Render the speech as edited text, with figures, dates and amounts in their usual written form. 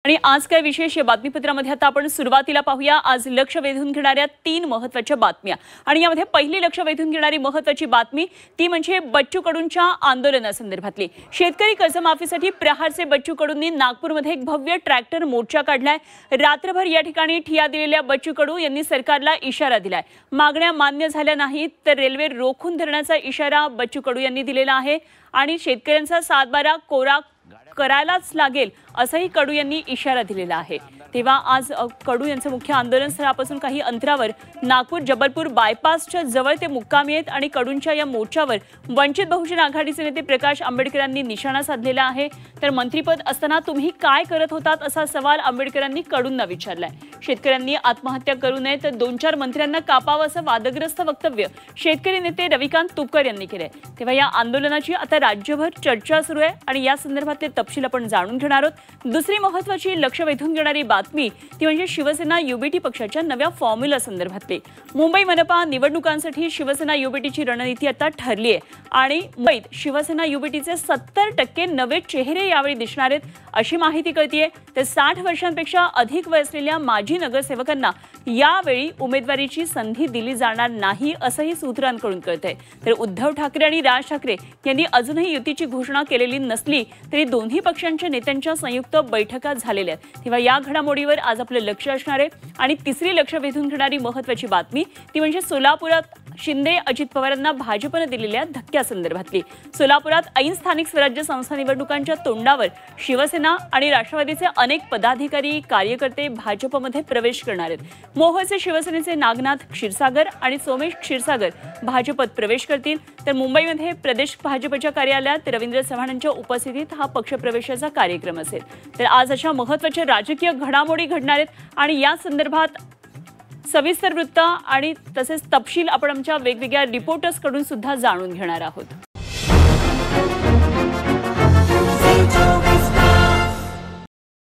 आणि आज काय विशेष या बातमीपत्रामध्ये आता आपण सुरुवातीला पाहूया। आज लक्ष वेधून घेणाऱ्या 3 महत्त्वाच्या बातम्या आणि यामध्ये पहिली लक्ष वेधून घेणारी महत्त्वाची बातमी ती म्हणजे बच्चू कडूंच्या आंदोलनासंदर्भातली। शेतकरी कर्जमाफीसाठी प्रहारचे बच्चू कडूंनी नागपूरमध्ये एक भव्य ट्रॅक्टर मोर्चा काढलाय। रात्रभर या ठिकाणी ठिय्या दिलेल्या बच्चू कडू यांनी सरकारला इशारा दिलाय। मागण्या मान्य झाल्या नाहीत तर रेल्वे रोखून धरण्याचा इशारा बच्चू कडू यांनी दिलेला आहे आणि शेतकऱ्यांचा सातबारा कोरा करायलाच लागेल असंही कडू यांनी इशारा दिलेला आहे। तेव्हा आज कडू यांचं मुख्य आंदोलन स्थळापासून काही अंतरावर नागपूर जबलपूर बायपासच्या जवळ ते मुक्कामी आहेत आणि कडूंच्या या मोर्चावर वंचित बहुजन आघाडीचे नेते प्रकाश आंबेडकरांनी निशाणा साधलेला आहे। तर मंत्रीपद असताना तुम्ही काय करत होतात असा सवाल आंबेडकरांनी कडूंना विचारलाय। शेतकऱ्यांनी आत्महत्या करू नये तर 2-4 मंत्र्यांना कापावं असं वादग्रस्त वक्तव्य शेतकरी नेते रविकांत तुपकर यांनी केलंय। तेव्हा या आंदोलनाची आता राज्यभर चर्चा सुरू आहे आणि या संदर्भातले तपशील आपण जाणून घेणार आहोत। दुसरी महत्त्वाची लक्ष वेधून घेणारी बातमी ती म्हणजे शिवसेना युबीटी पक्षाच्या नव्या फॉर्म्युला संदर्भातली। मुंबई मनपा निवडणुकांसाठी शिवसेना युबीटीची रणनीती आता ठरली आहे आणि मुंबईत शिवसेना युबीटीचे 70% नवे चेहरे यावेळी दिसणार आहेत अशी माहिती कळतीये। तर 60 वर्षांपेक्षा अधिक वय असलेल्या माजी नगरसेवकांना यावेळी उमेदवारीची संधी दिली जाणार नाही असंही सूत्रांकडून कळतंय। तर उद्धव ठाकरे आणि राज ठाकरे यांनी अजूनही युतीची घोषणा केलेली नसली तरी दोन्ही पक्षांच्या नेत्यांच्या संयुक्त बैठका झालेल्या आहेत। तेव्हा या घडामोडीवर आज आपलं लक्ष असणार आहे आणि तिसरी लक्ष वेधून घेणारी महत्त्वाची बातमी ती म्हणजे सोलापुरात शिंदे अजित पवारांना भाजपने दिलेल्या धक्क्यासंदर्भातली। सोलापुरात ऐन स्थानिक स्वराज्य संस्था निवडणुकांच्या तोंडावर शिवसेना आणि राष्ट्रवादीचे अनेक पदाधिकारी कार्यकर्ते भाजपमध्ये प्रवेश करणार आहेत। मोहोळचे शिवसेनेचे नागनाथ क्षीरसागर आणि सोमेश क्षीरसागर भाजपत प्रवेश करतील तर मुंबईमध्ये प्रदेश भाजपच्या कार्यालयात रवींद्र चव्हाणांच्या उपस्थितीत हा पक्षप्रवेशाचा कार्यक्रम असेल। तर आज अशा महत्त्वाच्या राजकीय घडामोडी घडणार आहेत आणि या संदर्भात सविस्तर वृत्त आणि तसेच तपशील आपण आमच्या वेगवेगळ्या रिपोर्टर्सकडून सुद्धा जाणून घेणार आहोत।